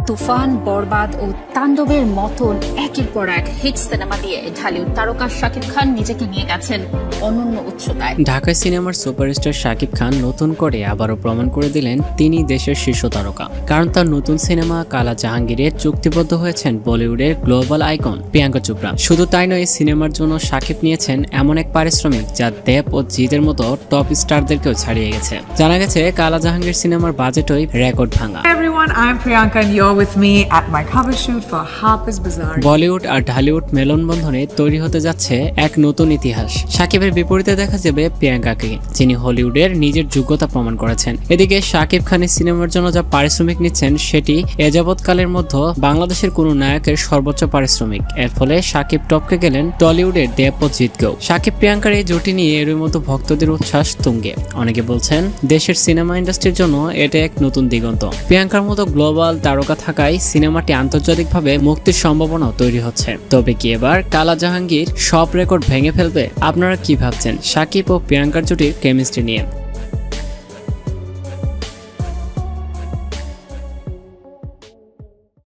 তুফান, বরবাদ ও তাণ্ডবের মতন একের পর এক হিট সিনেমা দিয়ে ঢালিউড তারকা শাকিব খান নিজেকে নিয়ে গেছেন অনন্য উচ্চতায়। ঢাকা সিনেমার সুপারস্টার শাকিব খান নতুন করে আবারও প্রমাণ করে দিলেন তিনি দেশের শীর্ষ তারকা। কারণ তার নতুন সিনেমা কালা জাহাঙ্গীরে চুক্তিবদ্ধ হয়েছেন বলিউডের গ্লোবাল আইকন প্রিয়াঙ্কা চোপড়া। শুধু তাই নয়, সিনেমার জন্য শাকিব নিয়েছেন এমন এক পারিশ্রমিক যা দেব ও জিতের মতো টপ স্টারদেরকেও ছাড়িয়ে গেছে। জানা গেছে কালা জাহাঙ্গীর সিনেমার বাজেটই রেকর্ড ভাঙা। Hi everyone, I'm Priyanka and you're with me at my cover shoot for Harper's Bazaar. Bollywood আর ঢালিউড মেলনবন্ধনে তৈরি হতে যাচ্ছে এক নতুন ইতিহাস। শাকিবের বিপরীতে দেখা যাবে প্রিয়াঙ্কাকে, যিনি হলিউডের নিজের যোগ্যতা প্রমাণ করেছেন। এদিকে শাকিব খানের সিনেমার জন্য যা পারিশ্রমিক নিচ্ছেন সেটি এ যাবৎকালের মধ্যে বাংলাদেশের কোনো নায়কের সর্বোচ্চ পারিশ্রমিক। এর ফলে শাকিব টপকে গেলেন টলিউডের দেব ও জিতকেও। শাকিব প্রিয়াঙ্কার এই জুটি নিয়ে এরই মতো ভক্তদের উচ্ছ্বাস তুঙ্গে। অনেকে বলছেন দেশের সিনেমা ইন্ডাস্ট্রির জন্য এটা এক নতুন দিগন্ত। প্রিয়াঙ্কার মতো গ্লোবাল তারকা থাকায় সিনেমাটি আন্তর্জাতিকভাবে মুক্তির সম্ভাবনাও তৈরি হচ্ছে। তবে কি এবার কালা জাহাঙ্গীর সব রেকর্ড ভেঙে ফেলবে? আপনারা কি ভাবছেন শাকিব ও প্রিয়াঙ্কার জুটির কেমিস্ট্রি নিয়ে?